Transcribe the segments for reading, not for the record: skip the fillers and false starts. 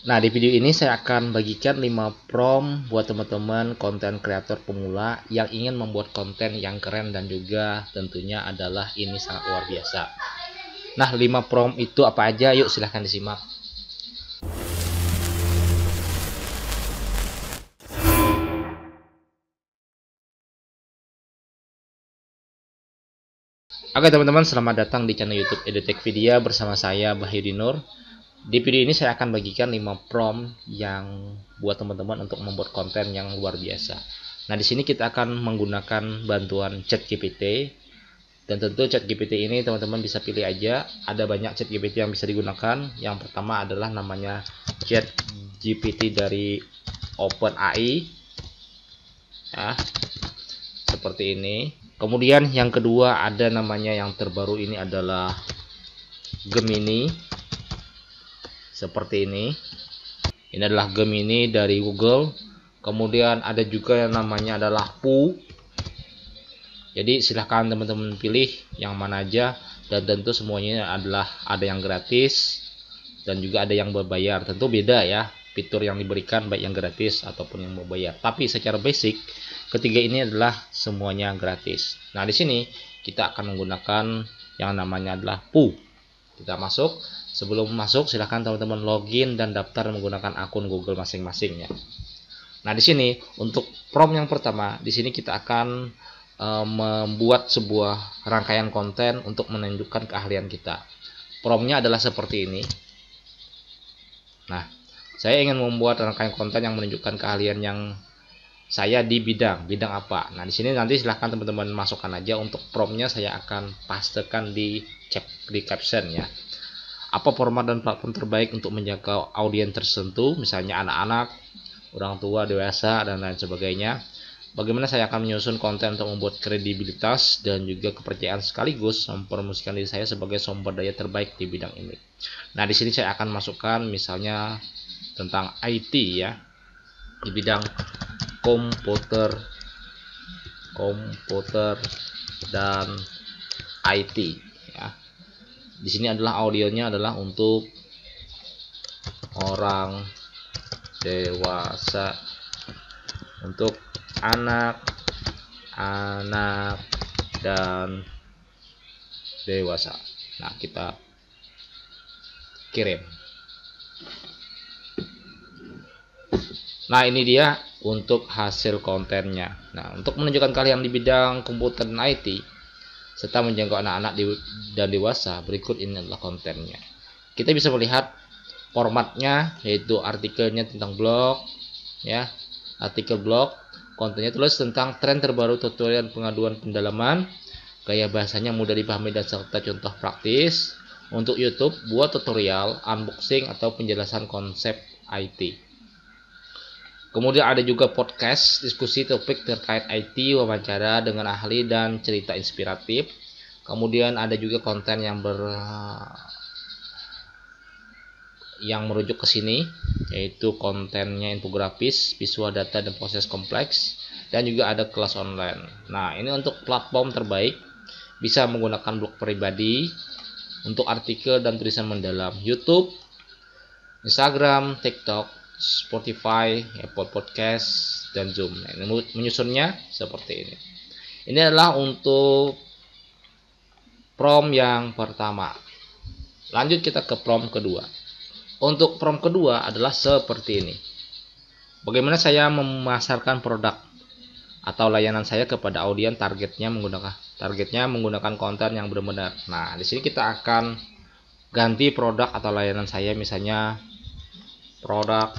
Nah, di video ini saya akan bagikan 5 prompt buat teman-teman konten kreator pemula yang ingin membuat konten yang keren dan juga tentunya adalah ini sangat luar biasa. Nah, 5 prompt itu apa aja? Yuk silahkan disimak. Oke teman-teman, selamat datang di channel YouTube EduTechpedia bersama saya Bahyudin Nur. Di video ini saya akan bagikan 5 prompt yang buat teman-teman untuk membuat konten yang luar biasa. Nah, di sini kita akan menggunakan bantuan ChatGPT. Dan tentu ChatGPT ini teman-teman bisa pilih aja, ada banyak ChatGPT yang bisa digunakan. Yang pertama adalah namanya ChatGPT dari OpenAI. Ya, seperti ini. Kemudian yang kedua ada namanya yang terbaru ini adalah Gemini. Seperti ini. Ini adalah Gemini dari Google. Kemudian ada juga yang namanya adalah Pooh. Jadi silahkan teman-teman pilih yang mana aja, dan tentu semuanya adalah ada yang gratis dan juga ada yang berbayar. Tentu beda ya fitur yang diberikan, baik yang gratis ataupun yang berbayar. Tapi secara basic ketiga ini adalah semuanya gratis. Nah, di sini kita akan menggunakan yang namanya adalah Pooh. Kita masuk. Sebelum masuk silahkan teman-teman login dan daftar menggunakan akun Google masing-masing ya. Nah, di sini untuk prompt yang pertama, di sini kita akan membuat sebuah rangkaian konten untuk menunjukkan keahlian kita. Promptnya adalah seperti ini. Nah, saya ingin membuat rangkaian konten yang menunjukkan keahlian yang saya di bidang apa. Nah, di sini nanti silahkan teman-teman masukkan aja. Untuk promptnya saya akan pastekan di caption ya. Apa format dan platform terbaik untuk menjangkau audiens tertentu, misalnya anak-anak, orang tua, dewasa, dan lain sebagainya. Bagaimana saya akan menyusun konten untuk membuat kredibilitas dan juga kepercayaan sekaligus mempromosikan diri saya sebagai sumber daya terbaik di bidang ini. Nah, di sini saya akan masukkan misalnya tentang IT ya, di bidang komputer dan IT ya. Di sini adalah audionya adalah untuk orang dewasa, untuk anak dan dewasa. Nah, kita kirim. Nah, ini dia untuk hasil kontennya. Nah, untuk menunjukkan kalian di bidang komputer dan IT serta menjangkau anak-anak dan dewasa, berikut ini adalah kontennya. Kita bisa melihat formatnya, yaitu artikelnya tentang blog ya, artikel blog. Kontennya tulis tentang tren terbaru, tutorial, pengaduan, pendalaman, gaya bahasanya mudah dipahami dan serta contoh praktis. Untuk YouTube, buat tutorial, unboxing atau penjelasan konsep IT. Kemudian ada juga podcast, diskusi topik terkait IT, wawancara dengan ahli dan cerita inspiratif. Kemudian ada juga konten yang merujuk ke sini, yaitu kontennya infografis, visual, data, dan proses kompleks, dan juga ada kelas online. Nah, ini untuk platform terbaik, bisa menggunakan blog pribadi untuk artikel dan tulisan mendalam, YouTube, Instagram, TikTok, Spotify, Apple Podcast, dan Zoom. Nah, ini menyusunnya seperti ini. Ini adalah untuk prompt yang pertama. Lanjut kita ke prompt kedua. Untuk prompt kedua adalah seperti ini. Bagaimana saya memasarkan produk atau layanan saya kepada audiens targetnya menggunakan konten yang benar-benar. Nah, di sini kita akan ganti produk atau layanan saya, misalnya produk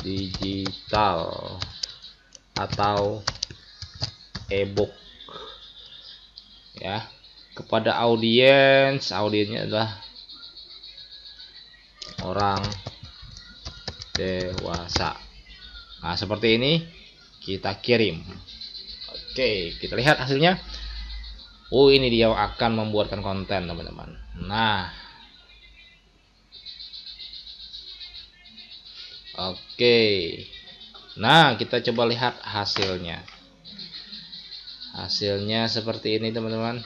digital atau e-book ya, kepada audiensnya adalah orang dewasa. Nah, seperti ini kita kirim. Oke, kita lihat hasilnya. Oh, ini dia akan membuatkan konten teman-teman. Nah, oke. Nah, kita coba lihat hasilnya. Hasilnya seperti ini teman-teman.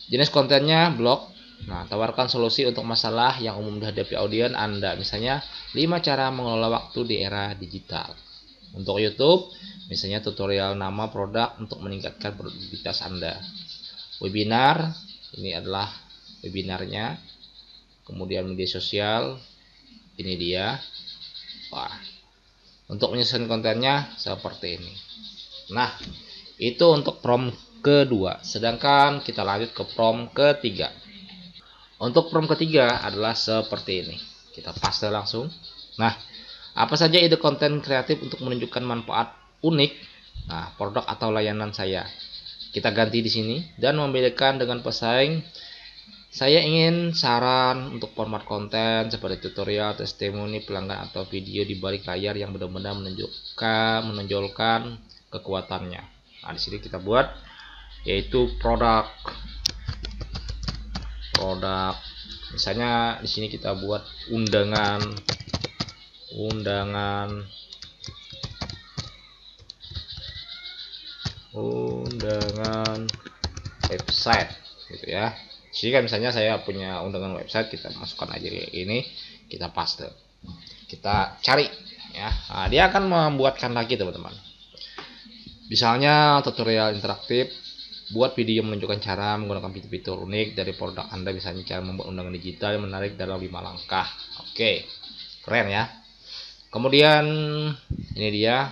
Jenis kontennya blog, Nah, tawarkan solusi untuk masalah yang umum dihadapi audiens Anda. Misalnya, 5 cara mengelola waktu di era digital. Untuk YouTube, misalnya tutorial nama produk untuk meningkatkan produktivitas Anda. Webinar, ini adalah webinarnya. Kemudian media sosial, ini dia. Wah, untuk menyusun kontennya seperti ini. Nah, itu untuk prompt kedua. Sedangkan kita lanjut ke prompt ketiga. Untuk prompt ketiga adalah seperti ini. Kita paste langsung. Nah, apa saja ide konten kreatif untuk menunjukkan manfaat unik, nah, produk atau layanan saya. Kita ganti di sini dan membedakan dengan pesaing. Saya ingin saran untuk format konten seperti tutorial, testimoni pelanggan atau video di balik layar yang benar-benar menonjolkan kekuatannya. Nah, di sini kita buat yaitu produk. Misalnya di sini kita buat undangan website gitu ya. Jadi kan misalnya saya punya undangan website, kita masukkan aja kayak gini, kita paste, kita cari ya. Nah, dia akan membuatkan lagi teman-teman. Misalnya tutorial interaktif, buat video menunjukkan cara menggunakan fitur-fitur unik dari produk Anda, misalnya cara membuat undangan digital yang menarik dalam 5 langkah. Oke, keren ya. Kemudian ini dia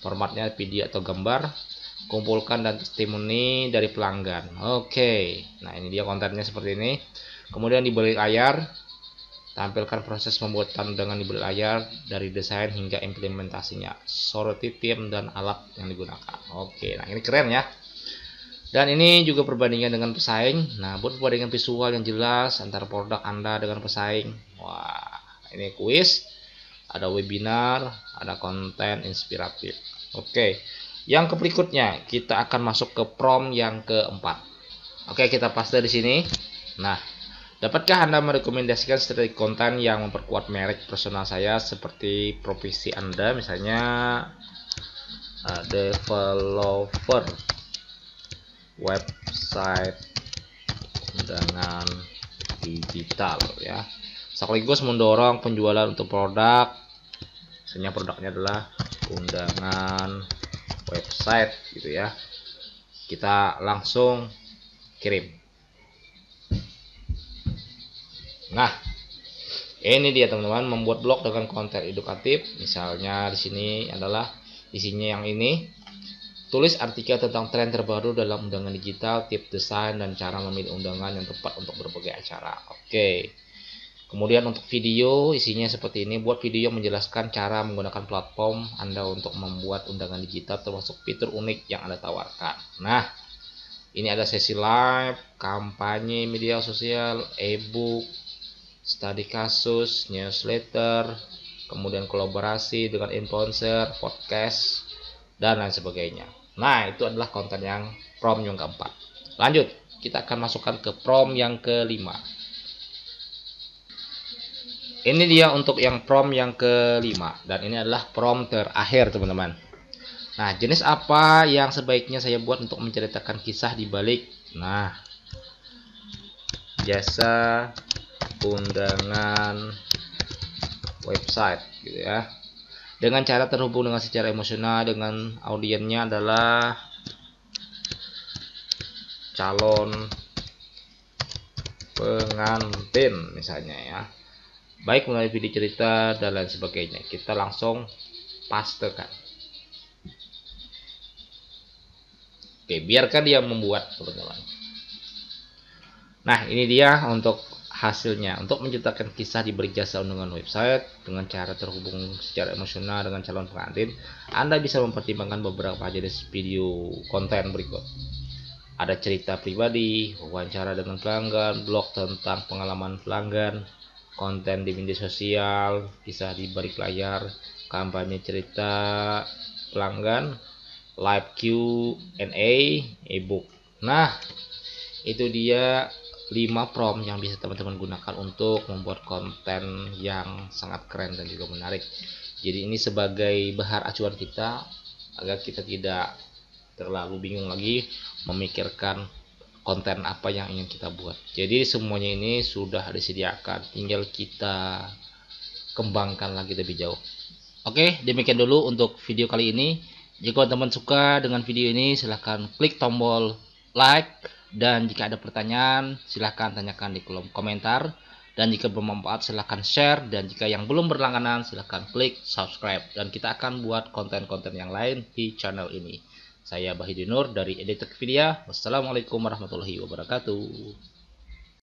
formatnya video atau gambar, kumpulkan dan testimoni dari pelanggan. Oke, nah ini dia kontennya seperti ini. Kemudian di balik layar, tampilkan proses pembuatan dengan di balik layar dari desain hingga implementasinya, soroti tim dan alat yang digunakan. Oke, nah ini keren ya. Dan ini juga perbandingan dengan pesaing. Nah, buat perbandingan visual yang jelas antara produk Anda dengan pesaing. Wah, ini kuis, ada webinar, ada konten inspiratif. Oke. Yang berikutnya kita akan masuk ke prompt yang keempat. Oke, kita paste di sini. Nah, dapatkah Anda merekomendasikan strategi konten yang memperkuat merek personal saya seperti profesi Anda, misalnya developer website dengan digital ya. Sekaligus mendorong penjualan untuk produk. Misalnya produknya adalah undangan website gitu ya. Kita langsung kirim. Nah, ini dia teman-teman, membuat blog dengan konten edukatif. Misalnya di sini adalah isinya yang ini. Tulis artikel tentang tren terbaru dalam undangan digital, tips desain dan cara memilih undangan yang tepat untuk berbagai acara. Oke. Kemudian untuk video, isinya seperti ini. Buat video menjelaskan cara menggunakan platform Anda untuk membuat undangan digital, termasuk fitur unik yang Anda tawarkan. Nah, ini ada sesi live, kampanye media sosial, e-book, studi kasus, newsletter, kemudian kolaborasi dengan influencer, podcast, dan lain sebagainya. Nah, itu adalah konten yang prompt yang keempat. Lanjut, kita akan masukkan ke prompt yang kelima. Ini dia untuk yang prompt yang kelima, dan ini adalah prompt terakhir teman-teman. Nah, jenis apa yang sebaiknya saya buat untuk menceritakan kisah di balik, nah, jasa undangan website gitu ya, dengan cara terhubung dengan secara emosional dengan audiensnya adalah calon pengantin misalnya ya, baik melalui video cerita dan lain sebagainya. Kita langsung pastekan. Oke, biarkan dia membuat teman-teman. Nah, ini dia untuk hasilnya. Untuk menceritakan kisah di balik jasa undangan website dengan cara terhubung secara emosional dengan calon pengantin, Anda bisa mempertimbangkan beberapa jenis video konten berikut. Ada cerita pribadi, wawancara dengan pelanggan, blog tentang pengalaman pelanggan, konten di media sosial, kisah di balik layar, kampanye cerita pelanggan, live Q&A, e-book. Nah, itu dia 5 prompt yang bisa teman-teman gunakan untuk membuat konten yang sangat keren dan juga menarik. Jadi ini sebagai bahan acuan kita agar kita tidak terlalu bingung lagi memikirkan konten apa yang ingin kita buat. Jadi semuanya ini sudah disediakan, tinggal kita kembangkan lagi lebih jauh. Oke, demikian dulu untuk video kali ini. Jika teman-teman suka dengan video ini, silahkan klik tombol like, dan jika ada pertanyaan silahkan tanyakan di kolom komentar, dan jika bermanfaat silahkan share, dan jika yang belum berlangganan silahkan klik subscribe, dan kita akan buat konten-konten yang lain di channel ini. Saya Bahidinur dari Editekpedia. Wassalamualaikum warahmatullahi wabarakatuh.